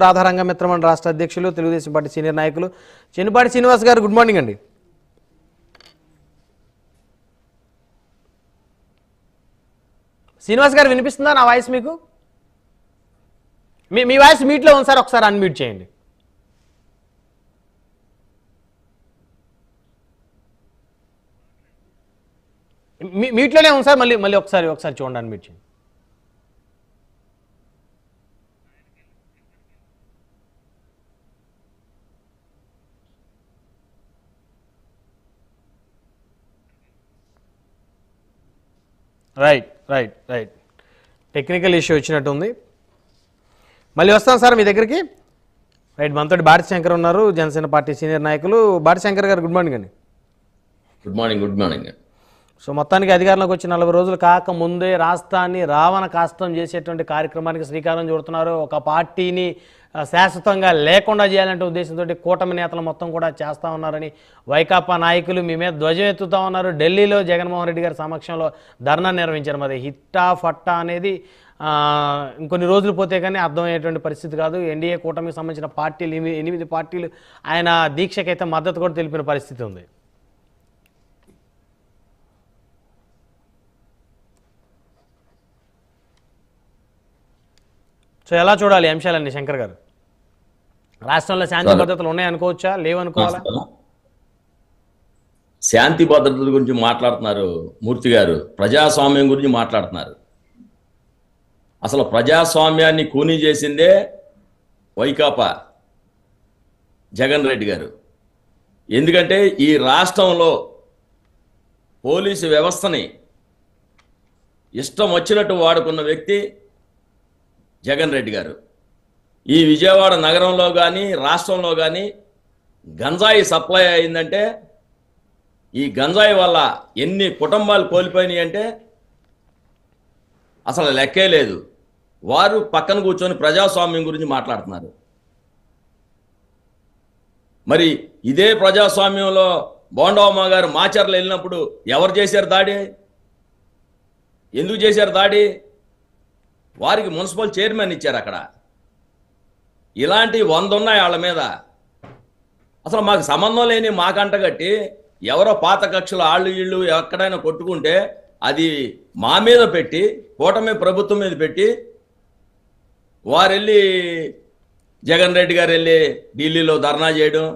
రాధారంగ మిత్రమండలి రాష్ట్ర అధ్యక్షులు Telugu Desam party senior నాయకులు చెన్నుపాటి శ్రీనివాస్ గారు గుడ్ మార్నింగ్ అండి. శ్రీనివాస్ గారు వినిపిస్తుందా నా వాయిస్ మీకు? మీ వాయిస్ మీట్లో ఉంది సార్, ఒకసారి అన్మ్యూట్ చేయండి. మీట్లోనే ఉంది సార్, మళ్ళీ ఒకసారి చూడండి, అన్మ్యూట్ చేయండి. రైట్ టెక్నికల్ ఇష్యూ వచ్చినట్టుంది. మళ్ళీ వస్తాం సార్ మీ దగ్గరికి. రైట్, మనతోటి భారతి శంకర్ ఉన్నారు, జనసేన పార్టీ సీనియర్ నాయకులు. భారతి శంకర్ గారు గుడ్ మార్నింగ్ అండి. Good morning. సో మొత్తానికి అధికారంలోకి వచ్చి 40 రోజులు కాక ముందే రాష్ట్రాన్ని రావణ కాస్తం చేసేటువంటి కార్యక్రమానికి శ్రీకారం చుడుతున్నారు. ఒక పార్టీని శాశ్వతంగా లేకుండా చేయాలంటే ఉద్దేశంతో కూటమి నేతలు మొత్తం కూడా చేస్తూ ఉన్నారని వైకాపా నాయకులు మీ మీద ధ్వజం ఎత్తుతూ ఉన్నారు. ఢిల్లీలో జగన్మోహన్ రెడ్డి గారి సమక్షంలో ధర్నా నిర్వహించారు. మరి హిట్టా ఫట్టా అనేది ఇంకొన్ని రోజులు పోతే కానీ అర్థమయ్యేటువంటి పరిస్థితి కాదు. ఎన్డీఏ కూటమికి సంబంధించిన పార్టీలు 8 పార్టీలు ఆయన దీక్షకైతే మద్దతు కూడా తెలిపిన పరిస్థితి ఉంది. సో ఎలా చూడాలి అంశాలన్నీ శంకర్ గారు? రాష్ట్రంలో శాంతి భద్రతలు ఉన్నాయనుకోవచ్చా, లేవనుకోవాలా? శాంతి భద్రతల గురించి మాట్లాడుతున్నారు మూర్తి గారు, ప్రజాస్వామ్యం గురించి మాట్లాడుతున్నారు. అసలు ప్రజాస్వామ్యాన్ని కూనీ చేసిందే వైకాపా, జగన్ రెడ్డి గారు. ఎందుకంటే ఈ రాష్ట్రంలో పోలీసు వ్యవస్థని ఇష్టం వచ్చినట్టు వాడుకున్న వ్యక్తి జగన్ రెడ్డి గారు. ఈ విజయవాడ నగరంలో కానీ రాష్ట్రంలో కానీ గంజాయి సప్లై అయిందంటే, ఈ గంజాయి వల్ల ఎన్ని కుటుంబాలు కోల్పోయినాయి అంటే అసలు లెక్కే లేదు. వారు పక్కన కూర్చొని ప్రజాస్వామ్యం గురించి మాట్లాడుతున్నారు. మరి ఇదే ప్రజాస్వామ్యంలో బోండవమ్మ గారు మాచర్లు వెళ్ళినప్పుడు ఎవరు చేశారు దాడి? ఎందుకు చేశారు దాడి? వారికి మున్సిపల్ చైర్మన్ ఇచ్చారు. అక్కడ ఇలాంటి 100 ఉన్నాయి వాళ్ళ మీద. అసలు మాకు సంబంధం లేని మాకంటగట్టి ఎవరో పాత కక్షలు వాళ్ళు వీళ్ళు ఎక్కడైనా కొట్టుకుంటే అది మా మీద పెట్టి, కూటమి ప్రభుత్వం మీద పెట్టి, వారు వెళ్ళి జగన్ రెడ్డి గారు వెళ్ళి ఢిల్లీలో ధర్నా చేయడం.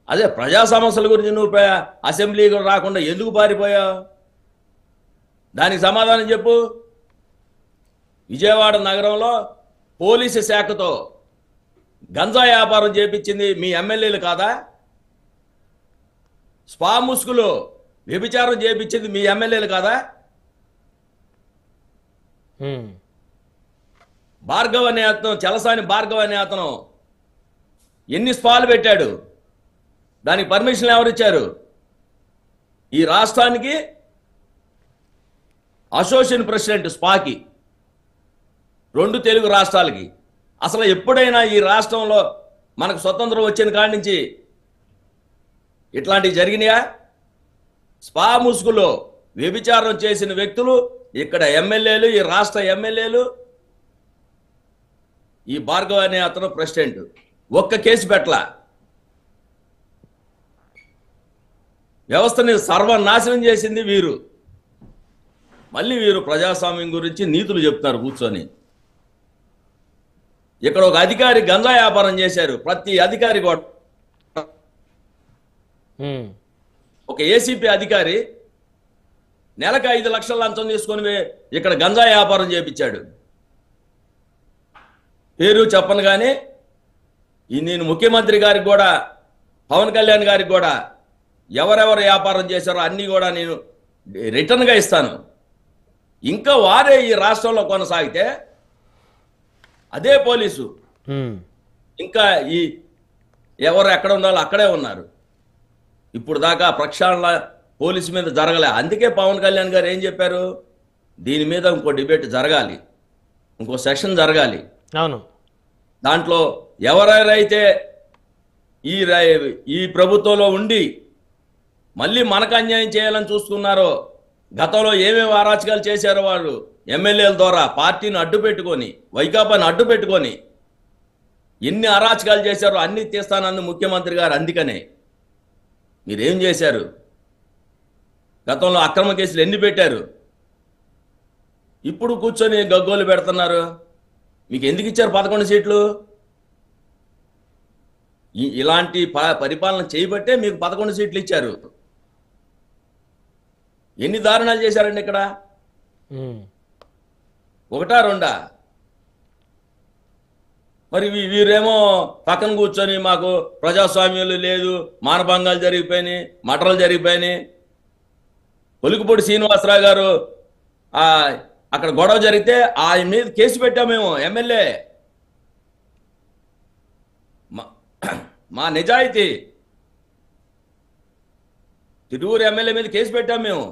అదే ప్రజా సమస్యల గురించి నువ్వు అసెంబ్లీకి రాకుండా ఎందుకు పారిపోయావు? దానికి సమాధానం చెప్పు. విజయవాడ నగరంలో పోలీసు శాఖతో గంజా వ్యాపారం చేపించింది మీ ఎమ్మెల్యేలు కాదా? స్పా ముసుగులో వ్యభిచారం చేపించింది మీ ఎమ్మెల్యేలు కాదా? భార్గవ్ అనే అతను, చలసాని భార్గవ్ అనే అతను ఎన్ని స్పాలు పెట్టాడు? దానికి పర్మిషన్ ఎవరిచ్చారు? ఈ రాష్ట్రానికి అసోసియేషన్ ప్రెసిడెంట్ స్పాకి, 2 తెలుగు రాష్ట్రాలకి. అసలు ఎప్పుడైనా ఈ రాష్ట్రంలో మనకు స్వతంత్రం వచ్చిన కాడి నుంచి ఇట్లాంటివి జరిగినాయా? స్పా ముసుగులో వ్యభిచారం చేసిన వ్యక్తులు ఇక్కడ ఎమ్మెల్యేలు, ఈ రాష్ట్ర ఎమ్మెల్యేలు, ఈ భార్గవ్ అనే అతను ప్రెసిడెంట్. ఒక్క కేసు పెట్టలా. వ్యవస్థని సర్వనాశనం చేసింది వీరు. మళ్ళీ వీరు ప్రజాస్వామ్యం గురించి నీతులు చెప్తున్నారు కూర్చొని. ఇక్కడ ఒక అధికారి గంజా వ్యాపారం చేశారు. ప్రతి అధికారి కూడా, ఒక ఏసీపీ అధికారి నెలకు 5 లక్షల లంచం తీసుకొని ఇక్కడ గంజా వ్యాపారం చేపించాడు. పేరు చెప్పను కానీ నేను ముఖ్యమంత్రి గారికి కూడా, పవన్ కళ్యాణ్ గారికి కూడా ఎవరెవరు వ్యాపారం చేశారో అన్నీ కూడా నేను రిటర్న్గా ఇస్తాను. ఇంకా వారే ఈ రాష్ట్రంలో కొనసాగితే అదే పోలీసు ఇంకా ఈ ఎవరు ఎక్కడ ఉండాలో అక్కడే ఉన్నారు. ఇప్పుడు దాకా ప్రక్షాళన పోలీసు మీద జరగలే. అందుకే పవన్ కళ్యాణ్ గారు ఏం చెప్పారు? దీని మీద ఇంకో డిబేట్ జరగాలి, ఇంకో సెషన్ జరగాలి. అవును, దాంట్లో ఎవరెవరైతే ఈ ప్రభుత్వంలో ఉండి మళ్ళీ మనకు అన్యాయం చేయాలని చూస్తున్నారో, గతంలో ఏమేమి అరాచకాలు చేశారో వాళ్ళు ఎమ్మెల్యేల ద్వారా పార్టీని అడ్డు పెట్టుకొని, వైకాపాని అడ్డు పెట్టుకొని ఎన్ని అరాచకాలు చేశారో అన్ని తీస్తానంది ముఖ్యమంత్రి గారు. అందుకనే మీరేం చేశారు? గతంలో అక్రమ కేసులు ఎన్ని పెట్టారు? ఇప్పుడు కూర్చొని గగ్గోలు పెడుతున్నారు. మీకు ఎందుకు ఇచ్చారు 11 సీట్లు? ఇలాంటి పరిపాలన చేయబట్టే మీకు 11 సీట్లు ఇచ్చారు. ఎన్ని దారుణాలు చేశారండి ఇక్కడ? ఒకటా రెండా? మరి వీరేమో పక్కన కూర్చొని మాకు ప్రజాస్వామ్యాలు లేదు, మానభంగాలు జరిగిపోయినాయి, మటలు జరిగిపోయినాయి. ఒలికిపూడి శ్రీనివాసరావు గారు అక్కడ గొడవ జరిగితే ఆయన మీద కేసు పెట్టాము మేము, ఎమ్మెల్యే. మా నిజాయితీ, తిరువురు ఎమ్మెల్యే మీద కేసు పెట్టాము మేము.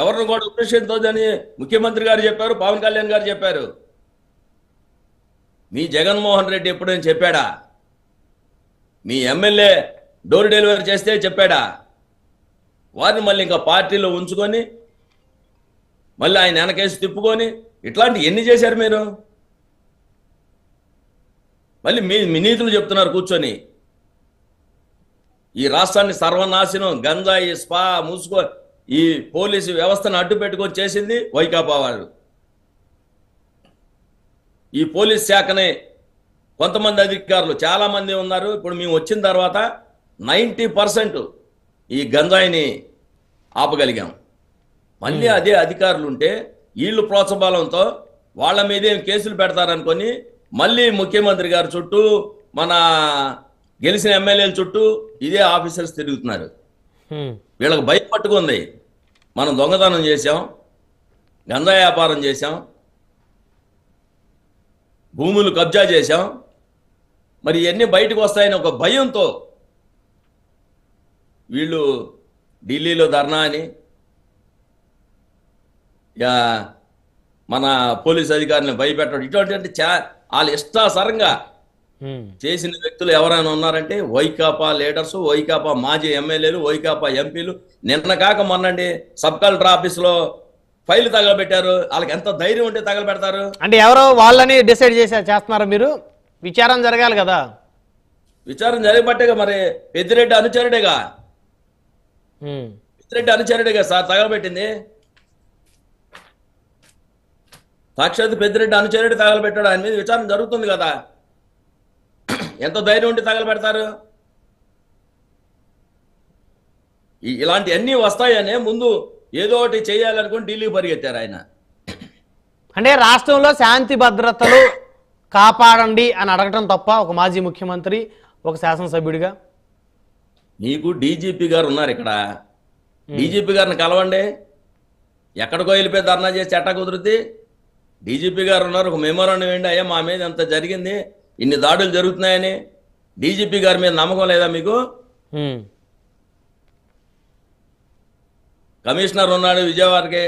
ఎవరిని కూడా ఉపేక్షించొద్దని ముఖ్యమంత్రి గారు చెప్పారు, పవన్ కళ్యాణ్ గారు చెప్పారు. మీ జగన్మోహన్ రెడ్డి ఎప్పుడైనా చెప్పాడా? మీ ఎమ్మెల్యే డోర్ డెలివరీ చేస్తే చెప్పాడా? వారిని మళ్ళీ ఇంకా పార్టీలో ఉంచుకొని మళ్ళీ ఆయన వెనకేసి తిప్పుకొని ఇట్లాంటి ఎన్ని చేశారు మీరు? మళ్ళీ మీ నీతులు చెప్తున్నారు కూర్చొని. ఈ రాష్ట్రాన్ని సర్వనాశనం, గంజాయి, స్పా, మూసుకో, ఈ పోలీసు వ్యవస్థను అడ్డు పెట్టుకొని చేసింది వైకాపా వాళ్ళు. ఈ పోలీస్ శాఖని కొంతమంది అధికారులు, చాలా మంది ఉన్నారు. ఇప్పుడు మేము వచ్చిన తర్వాత 90% ఈ గంజాయిని ఆపగలిగాం. మళ్ళీ అదే అధికారులు ఉంటే వీళ్ళు ప్రోత్సాహంతో వాళ్ళ మీదేం కేసులు పెడతారనుకొని మళ్ళీ ముఖ్యమంత్రి గారి చుట్టూ, మన గెలిచిన ఎమ్మెల్యేల చుట్టూ ఇదే ఆఫీసర్స్ తిరుగుతున్నారు. వీళ్ళకి భయం పట్టుకుంది. మనం దొంగతనం చేశాం, గంజాయి వ్యాపారం చేశాం, భూములు కబ్జా చేశాం, మరి ఇవన్నీ బయటకు వస్తాయని ఒక భయంతో వీళ్ళు ఢిల్లీలో ధర్నా అని, మన పోలీస్ అధికారులను భయపెట్టడం, ఇటువంటి వాళ్ళు ఇష్టాసరంగా చేసిన వ్యక్తులు ఎవరైనా ఉన్నారంటే వైకాపా లీడర్స్, వైకాపా మాజీ ఎమ్మెల్యేలు, వైకాపా ఎంపీలు. నిన్న కాక మొన్నండి సబ్ కలెక్టర్ ఆఫీసులో ఫైల్ తగలబెట్టారు. వాళ్ళకి ఎంత ధైర్యం ఉంటే తగలబెడతారు? అంటే ఎవరో వాళ్ళని డిసైడ్ చేస్తున్నారా మీరు? విచారణ జరగాలి కదా. విచారణ జరిగబట్టేగా, మరి పెద్దిరెడ్డి అనుచరుడేగా, పెద్దిరెడ్డి అనుచరుడేగా సార్ తగలబెట్టింది. సాక్షాత్ పెద్దిరెడ్డి అనుచరుడు తగలబెట్టాడు. ఆయన మీద విచారణ జరుగుతుంది కదా. ఎంత ధైర్యం ఉంటే తగలబెడతారు? ఇలాంటి అన్నీ వస్తాయనే ముందు ఏదో ఒకటి చేయాలనుకుని ఢిల్లీకి పరిగెత్తారు ఆయన. అంటే రాష్ట్రంలో శాంతి భద్రతలు కాపాడండి అని అడగటం తప్ప ఒక మాజీ ముఖ్యమంత్రి, ఒక శాసనసభ్యుడిగా? మీకు డీజీపీ గారు ఉన్నారు ఇక్కడ, డీజీపీ గారిని కలవండి. ఎక్కడికో వెళ్ళిపోయి ధర్నా చేసి ఎట్టా కుదురుద్ది? డీజీపీ గారు ఉన్నారు, ఒక మెమోరాండం ఏంటి, అయ్యా మా మీద ఎంత జరిగింది, ఇన్ని దాడులు జరుగుతున్నాయని. డీజీపీ గారి మీద నమ్మకం లేదా మీకు? కమిషనర్ ఉన్నాడు విజయవాడకి,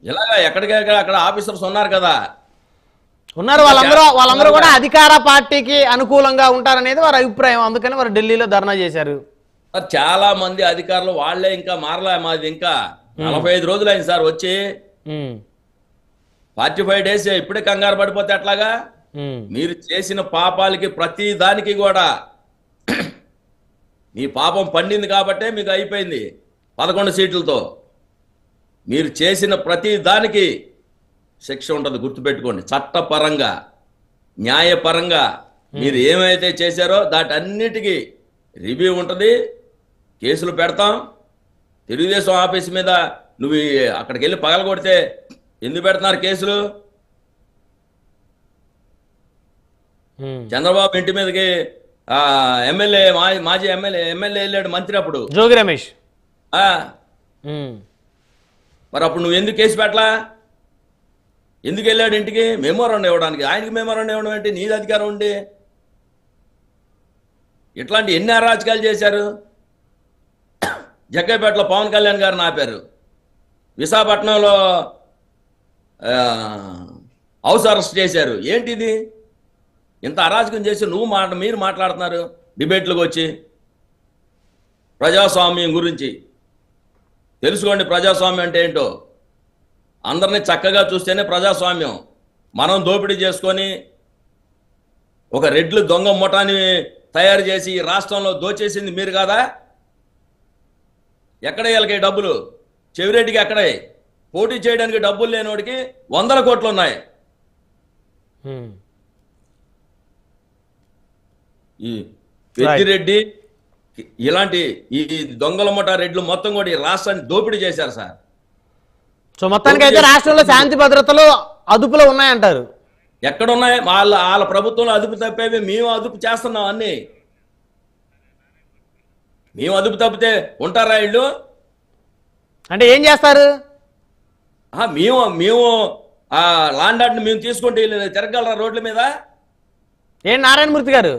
ఇలాగా ఎక్కడికెక్కడ అక్కడ ఆఫీసర్స్ ఉన్నారు కదా, ఉన్నారు. వాళ్ళందరూ కూడా అధికార పార్టీకి అనుకూలంగా ఉంటారనేది వారి అభిప్రాయం. అందుకని వారు ఢిల్లీలో ధర్నా చేశారు. చాలా మంది అధికారులు వాళ్లే ఇంకా మారలే. మాది ఇంకా 45 రోజులు అయింది సార్ వచ్చి, 45 days. ఇప్పుడే కంగారు పడిపోతే ఎట్లాగా? మీరు చేసిన పాపాలకి ప్రతి దానికి కూడా మీ పాపం పండింది కాబట్టే మీకు అయిపోయింది 11 సీట్లతో. మీరు చేసిన ప్రతి దానికి శిక్ష ఉంటుంది, గుర్తుపెట్టుకోండి. చట్టపరంగా, న్యాయపరంగా మీరు ఏమైతే చేశారో దాటన్నిటికీ రివ్యూ ఉంటుంది, కేసులు పెడతాం. తెలుగుదేశం ఆఫీస్ మీద నువ్వు అక్కడికి వెళ్ళి పగలగొడితే ఎందుకు పెడుతున్నారు కేసులు? చంద్రబాబు ఇంటి మీదకి ఎమ్మెల్యే, మాజీ ఎమ్మెల్యే వెళ్ళాడు మంత్రి అప్పుడు, జోగి రమేష్. మరి అప్పుడు నువ్వు ఎందుకు కేసు పెట్టలా? ఎందుకు వెళ్ళాడు ఇంటికి? మెమోరాండం ఇవ్వడానికి. ఆయనకి మెమోరాండం ఇవ్వడం ఏంటి? నీది అధికారం ఉండి. ఇట్లాంటి ఎన్ని అరాచకాలు చేశారు? జగ్గైపేటలో పవన్ కళ్యాణ్ గారిని ఆపారు, విశాఖపట్నంలో హౌస్ అరెస్ట్ చేశారు. ఏంటిది? ఇంత అరాచకం చేసి మీరు మాట్లాడుతున్నారు డిబేట్లకు వచ్చి. ప్రజాస్వామ్యం గురించి తెలుసుకోండి. ప్రజాస్వామ్యం అంటే ఏంటో అందరినీ చక్కగా చూస్తేనే ప్రజాస్వామ్యం. మనం దోపిడీ చేసుకొని ఒక రెడ్లు దొంగ ముఠాని తయారు చేసి ఈ రాష్ట్రంలో దోచేసింది మీరు కాదా? ఎక్కడ వీళ్ళకి డబ్బులు? చెవిరెడ్డికి ఎక్కడే? పోటీ చేయడానికి డబ్బులు లేనివాడికి 100 కోట్లు ఉన్నాయి. ఈ పెద్దిరెడ్డి ఇలాంటి ఈ దొంగల ముఠా రెడ్లు మొత్తం కూడా ఈ రాష్ట్రాన్ని దోపిడీ చేశారు సార్. సో మొత్తానికి అయితే రాష్ట్రంలో శాంతి భద్రతలు అదుపులో ఉన్నాయంటారు. ఎక్కడున్నాయి? వాళ్ళ ప్రభుత్వంలో అదుపు తప్పేవి మేము అదుపు చేస్తున్నాం అన్ని. మేము అదుపు తప్పితే ఉంటారా వీళ్ళు? అంటే ఏం చేస్తారు? మేము లాండ్ ఆర్డర్ని మేము తీసుకుంటే వీళ్ళు తిరగలరా రోడ్ల మీద? ఏం నారాయణమూర్తి గారు?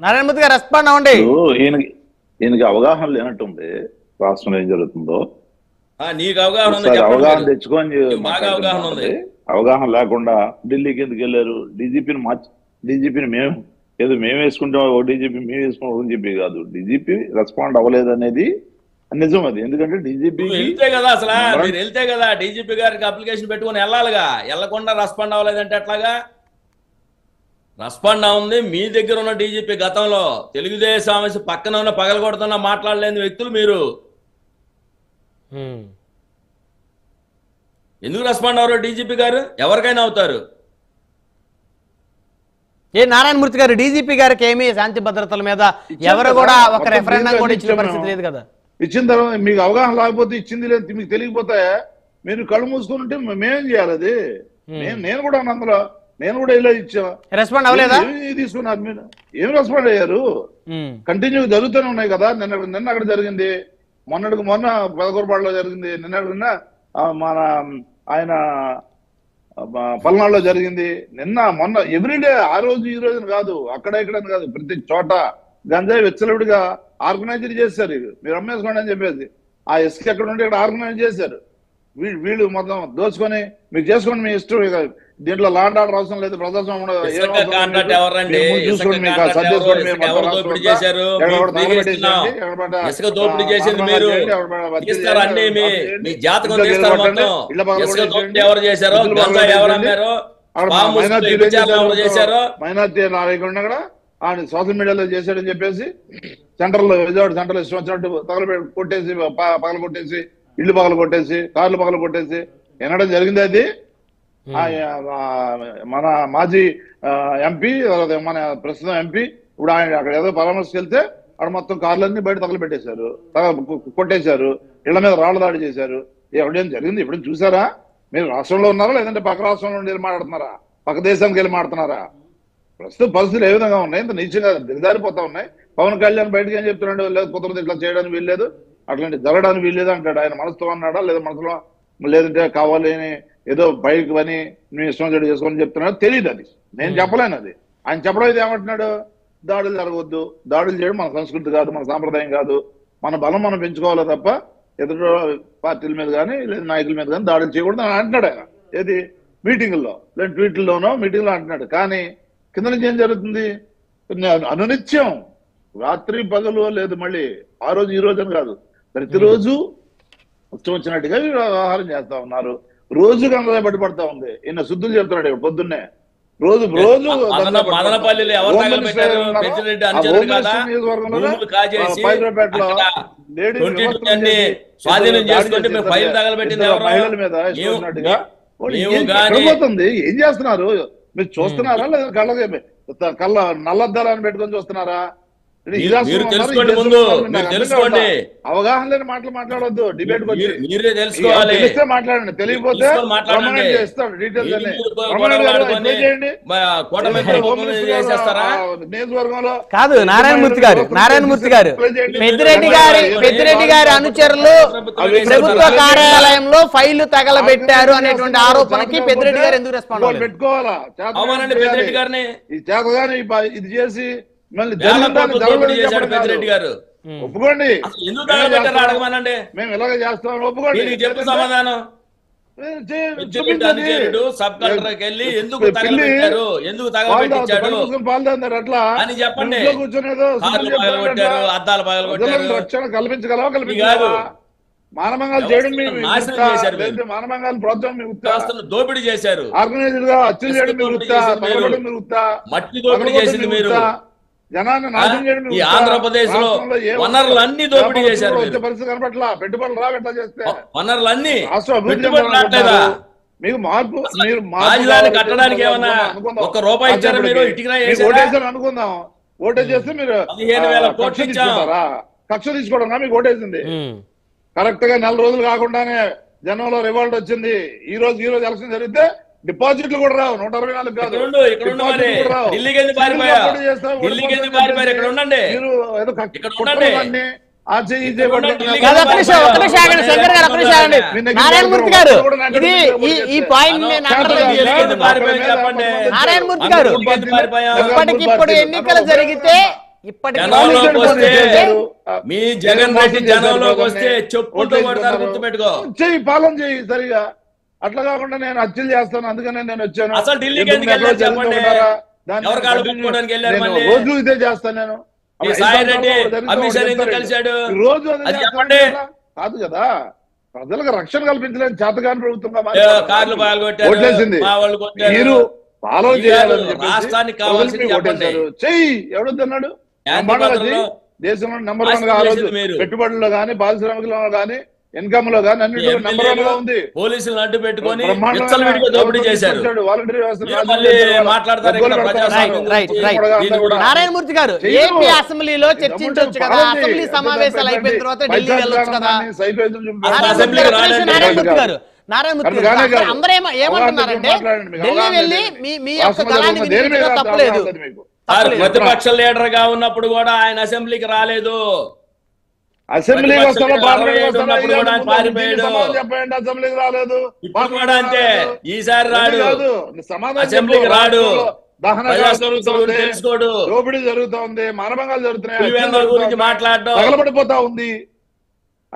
నారాయణమూర్తి గారు రెస్పాండ్ అవ్వండి. ఈయనకి అవగాహన లేనట్టుంది రాష్ట్రంలో ఏం జరుగుతుందో. నీకు అవగాహన అవగాహన తెచ్చుకొని బాగా అవగాహన ఉంది. అవగాహన లేకుండా ఢిల్లీకి ఎందుకు వెళ్ళారు? డీజీపీని మేము వేసుకుంటాం, ఒక డీజీపీ మేము వేసుకున్నాం, ఒక డీజీపీ కాదు. డీజీపీ రెస్పాండ్ అవ్వలేదు అనేది నిజం. అది ఎందుకంటే డీజీపీ వెళ్తే కదా, అసలు మీరు వెళ్తే కదా డీజీపీ గారికి అప్లికేషన్ పెట్టుకుని వెళ్ళాలిగా. వెళ్ళకుండా రెస్పాండ్ అవ్వలేదంటే ఎట్లాగా? రెస్పాండ్ అవుంది మీ దగ్గర ఉన్న డీజీపీ. గతంలో తెలుగుదేశం పక్కన ఉన్న పగలగొడుతున్నా మాట్లాడలేని వ్యక్తులు మీరు. ఎందుకు రెస్పాండ్ అవరు డీజీపీ గారు? ఎవరికైనా అవుతారు. ఏ నారాయణమూర్తి గారు, డీజీపీ గారికి ఏమి శాంతి భద్రతల మీద ఎవరు కూడా ఒక రెఫరెండం కూడా ఇచ్చిన పరిస్థితి లేదు కదా. ఇచ్చిన తర్వాత మీకు అవగాహన లేకపోతే ఇచ్చింది లేదు మీకు తెలియకపోతే మీరు కళ్ళు మూసుకుంటే మేమేం చేయాలి? అది నేను కూడా అందులో నేను కూడా ఇలా ఇచ్చా. రెస్పాండ్ అవ్వలేదా? తీసుకున్నారు మీరు? ఏం రెస్పాండ్ అయ్యారు? కంటిన్యూ జరుగుతూనే ఉన్నాయి కదా. నిన్న అక్కడ జరిగింది, మొన్న పెదకూరపాడులో జరిగింది, నిన్న మన ఆయన పల్నాడులో జరిగింది, నిన్న మొన్న ఎవ్రీడే. ఆ రోజు ఈ రోజున కాదు, అక్కడ ఇక్కడ కాదు, ప్రతి చోట గంజాయి విచ్చలవిడిగా ఆర్గనైజర్ చేశారు. మీరు అమ్మేసుకోండి అని చెప్పేసి ఆ ఇసుక ఎక్కడ ఉంటే ఇక్కడ ఆర్గనైజ్ చేశారు. వీళ్ళు మొత్తం దోచుకొని మీరు చేసుకోండి, మీ ఇష్టం. దీంట్లో లాండ్ ఆర్డర్ అవసరం లేదు, ప్రజాస్వామ్యం మైనార్టీ నాయకుడిని కూడా ఆయన సోషల్ మీడియాలో చేశాడని చెప్పేసి సెంటర్లో విజయవాడ సెంటర్లో ఇష్టం వచ్చినట్టు కొట్టేసి పగల కొట్టేసి ఇల్లు పగల కొట్టేసి కార్లు పగల కొట్టేసి వినడం జరిగింది. అది మన మాజీ ఎంపీ, మన ప్రస్తుతం ఎంపీ ఇప్పుడు ఆయన అక్కడ ఏదో పరామర్శకు వెళ్తే అక్కడ మొత్తం కార్లన్నీ బయట తగలబెట్టేశారు, కొట్టేశారు, ఇళ్ల మీద రాళ్ల దాడి చేశారు. ఎప్పుడేం జరిగింది? ఇప్పుడు చూసారా? మీరు రాష్ట్రంలో ఉన్నారా లేదంటే పక్క రాష్ట్రంలో వెళ్ళి మాట్లాడుతున్నారా? పక్క దేశానికి వెళ్ళి మాట్లాడుతున్నారా? ప్రస్తుత పరిస్థితులు ఏ విధంగా ఉన్నాయి? ఇంత నీచంగా దిగజారిపోతా ఉన్నాయి. పవన్ కళ్యాణ్ బయటకు ఏం చెప్తున్నాడు? లేదు కుదరదు, ఇట్లా చేయడానికి వీల్లేదు, అట్లాంటి జరగడానికి వీల్లేదు అంటాడు. ఆయన మనసుతో అన్నాడా లేదా మనసులో, లేదంటే కావాలి అని ఏదో బయటకు అని మీ ఇష్టం చెడు చేసుకోని చెప్తున్నాడు తెలియదు. అది నేను చెప్పలేను. అది ఆయన చెప్పడం అయితే ఏమంటున్నాడు? దాడులు జరగవద్దు, దాడులు చేయడం మన సంస్కృతి కాదు, మన సాంప్రదాయం కాదు, మన బలం మనం పెంచుకోవాలో తప్ప ఎదుటి పార్టీల మీద కానీ లేదా నాయకుల మీద కానీ దాడులు చేయకూడదు అని అంటున్నాడు ఆయన. ఏది మీటింగుల్లో లేదా ట్వీట్లలోనో మీటింగ్లో అంటున్నాడు. కానీ కింద నుంచి ఏం జరుగుతుంది? అనునిత్యం రాత్రి పగలు లేదు, మళ్ళీ ఆ రోజు ఈ రోజు అని కాదు, ప్రతిరోజు ఉత్సవం వచ్చినట్టుగా వ్యవహారం చేస్తా ఉన్నారు. రోజు గంగ పడిపడతా ఉంది. ఈయన శుద్ధులు చెప్తున్నాడు ఇక్కడ పొద్దున్నే. రోజు మదనపల్లిలో ఎవరు తగలబెట్టారు? పెద్దిరెడ్డి అనుచరుడు కదా, భూములు కాజేసి స్వాధీనం చేసుకుంటే ఫైల్ తగలబెట్టింది మహిళల మీద పోతుంది. ఏం చేస్తున్నారు మీరు? చూస్తున్నారా లేదా కళ్ళ నల్లద్దాలని పెట్టుకొని చూస్తున్నారా? అవగాహన లేని మాటలు మాట్లాడొద్దు. డిబేట్ తెలిస్తే మాట్లాడండి, తెలియకపోతే నియోజకవర్గంలో కాదు. నారాయణమూర్తి గారు పెద్దిరెడ్డి గారి అనుచరులు ప్రభుత్వ కార్యాలయంలో ఫైళ్లు తగలబెట్టారు అనేటువంటి ఆరోపణకి పెద్దిరెడ్డి గారు ఎందుకు రెస్పాండ్ పెట్టుకోవాలా? ఈ చేతగాని ఇది చేసి మళ్ళీ పెద్దిరెడ్డి గారు ఒప్పుకోండి, ఎందుకు తగలబెట్టారు అడగమనండి. మేము ఇలాగే చేస్తాం, ఒప్పుకోండి. చెప్పు సమాధానం. సబ్ కలెక్టర్కి వెళ్ళి ఎందుకు తగలబెట్టారు, ఎందుకు తగలబెట్టించాడు అట్లా అని చెప్పండి. కూర్చొనేదో అద్దాలు పగలగొట్టారు, రక్షణ కల్పించగలవా? మానభంగాలు చేయడం మీ నాశనం వృత్తా? చేశారు మీరు. లేదంటే మానభంగాలు ప్రోత్సాహం మీ వృత్తా? వ్యవస్థను దోపిడీ చేశారు. ఆర్గనైజ్డ్ గా హత్యలు చేయడం మీ వృత్తా? తగలబడడం మీ వృత్తా? మట్టి దోపిడీ చేసింది మీరు. జనాన్ని నాశనం చేయడం మీ ఈ వృత్తా? ఆంధ్రప్రదేశ్ లో రాష్ట్రంలో ఏ వనరులన్నీ దోపిడీ వ్యాపారస్తులు చేశారు వచ్చే మీరు. పరిస్థితి కనపట్లా. పెట్టుబడులు రావట్లా చేస్తే వనరులన్నీ రాష్ట్రం అభివృద్ధి పెట్టుబడులు రావట్లేదా? మీకు మార్పు మీరు రాజధాని కట్టడానికి ఏమన్నా ఒక్క రూపాయి ఇచ్చారా మీరు? ఇటుకరా వేశారా? ఓటేసారు అనుకుందాం. ఓటే చేస్తే మీరు 15,000 కోట్లు కక్ష ఇచ్చాం. తీసుకుంటారా? కక్ష తీసుకోవడం మీకు ఓటేసింది. కరెక్ట్ గా 4 రోజులు కాకుండానే జనంలో రివాల్ట్ వచ్చింది. ఈ రోజు ఎలక్షన్ జరిగితే డిపాజిట్లు కూడా రావు. 124 కాదు. ఇక్కడ ఉండు మరి. డిపాజిట్లు కూడా రావు. ఢిల్లీకి ఎందుకు పారిపోయా? సింగిల్ పోటీ చేస్తే ఢిల్లీకి ఎందుకు పారిపోయారు? ఇక్కడ ఉండండి. మీరు ఏదో ఇక్కడ ఉండండి. ఆ చెయ్యి ఈ చెయ్యి పట్టుకొని కాదు, ఒక్క నిమిషం ఆగండి శంకర్ గారు, ఒక్క నిమిషం ఆగండి. నారాయణమూర్తి గారు, ఇది ఈ పాయింట్ నేను నారాయణమూర్తి గారు, ఇప్పటికిప్పుడు ఎన్నికలు జరిగితే జనంలోకి వస్తే మీ జగన్ రెడ్డి జనంలోకి వస్తే చెప్పులతో కొడతారు, గుర్తుపెట్టుకో. చెయ్యి పాలన చెయ్యి సరిగా. అట్లా కాకుండా నేను హత్యలు చేస్తాను అందుకనే నేను వచ్చాను. అసలు ఢిల్లీకి ఎందుకు వెళ్ళారు చెప్పండి? ఎవరు కాళ్ళు పట్టుకోవడానికి వెళ్ళారు? మళ్ళీ రోజు ఇదే చేస్తాను నేను. ఈ సాయి రెడ్డి అమిత్ షా ఎందుకు కలిశాడు? రోజు అది చెప్పండి. కాదు కదా, ప్రజలకు రక్షణ కల్పించలేని చేతగాని ప్రభుత్వంగా కార్లు బాగా ఓట్లేసింది. మా వాళ్ళు కొట్టారు. మీరు పాలన చేయాలని చెప్పేసి రాష్ట్రానికి కావాల్సింది చెప్పండి. చెయ్యి ఎవడొద్దన్నాడు? దేశంలో నెంబర్ 1 గా ఆ రోజు పెట్టుబడుల్లో గానీ పారిశ్రామికలో గానీ ఇన్కమ్ లో గానీ అన్నింటిలో నెంబర్ 1 గా ఉంది. పోలీసులను అడ్డు పెట్టుకొని దోపిడీ చేశారు. నారాయణమూర్తి గారు, ఏపీ అసెంబ్లీలో చర్చించవచ్చు కదా, అసెంబ్లీ సమావేశాలు అయిపోయిన తర్వాత ఢిల్లీ వెళ్ళొచ్చు కదా. నారాయణమూర్తి గారు అందరూ ఏమంటున్నారంటే ఢిల్లీ వెళ్ళి మీ యొక్క గలాన్ని వినిపించడం తప్పలేదు. ప్రతిపక్ష లీడర్ గా ఉన్నప్పుడు కూడా ఆయన అసెంబ్లీకి రాలేదు. అసెంబ్లీకి అసెంబ్లీకి రాలేదు. ఇప్పుడు కూడా అంతే. ఈసారి రాడు, అసెంబ్లీకి రాడు. తెలుసుకోడు. దోపిడీ జరుగుతోంది, మానభంగాలు జరుగుతున్నాయి, గురించి మాట్లాడడం తగలబడిపోతా ఉంది.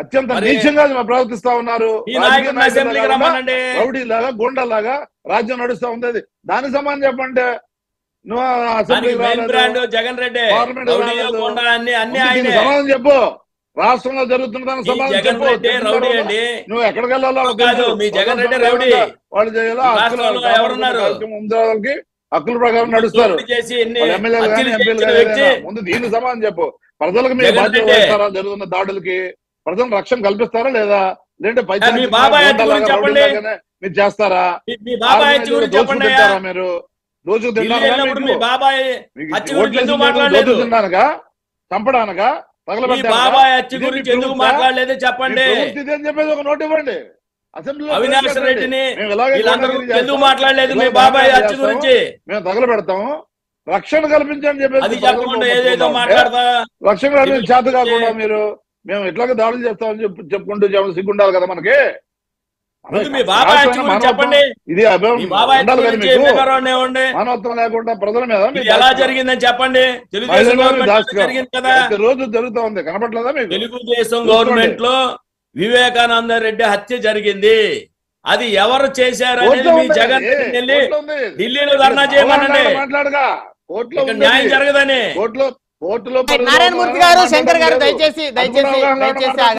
అత్యంత నీచంగా ప్రవర్తిస్తా ఉన్నారు. రౌడీలాగా గుండాలాగా రాజ్యం నడుస్తా ఉంది. దానికి సమానం చెప్పంటే నువ్వు జగన్ రెడ్డి సమాధానం చెప్పు. రాష్ట్రంలో జరుగుతున్న దానికి సమాధానం చెప్పు. నువ్వు ఎక్కడికి వెళ్ళాలో మీ జగన్ రెడ్డి రౌడీ వాళ్ళు చేయాలో హక్కుల ప్రకారం నడుస్తారు. ఎమ్మెల్యేలు కానీ ఎంపీలు కానీ ముందు దీనికి సమాధానం చెప్పు. ప్రజలకు మీరు బాధ్యత వహిస్తారా? జరుగుతున్న దాడులకి ప్రజలకు రక్షణ కల్పిస్తారా లేదా? లేదంటే మీరు చేస్తారా? మీరు రోజు తిన్నానుగా చంపడానగా మాట్లాడలేదు చెప్పండి. చెప్పేది ఒక నోట్ ఇవ్వండి. అసెంబ్లీలో అవినాష్ రెడ్డిని ఎందుకు మాట్లాడలేదు మీ బాబాయ్ హత్య గురించి? మేము తగలబెడతాము, రక్షణ కల్పించని చెప్పేసి ఏదేదో మాట్లాడతా. రక్షణ కల్పించి చేత కాకుండా మీరు మేము ఎట్లాగ దాడులు చేస్తామని చెప్పుకుంటూ సిగ్గుండాలి కదా మనకి. చెప్పండి. ఇది మానవత్వం లేకుండా ప్రజల మీద ఎలా జరిగిందని చెప్పండి. రోజు జరుగుతూ ఉంది, కనపట్లేదా మీకు? తెలుగుదేశం గవర్నమెంట్ లో వివేకానంద రెడ్డి హత్య జరిగింది. అది ఎవరు చేశారనేది మీ జగన్ వెళ్ళి ఢిల్లీలో ధర్నా చేయమనండి. మాట్లాడగా న్యాయం జరగదని కోర్టులో నారాయణమూర్తి గారు, శంకర్ గారు, దయచేసి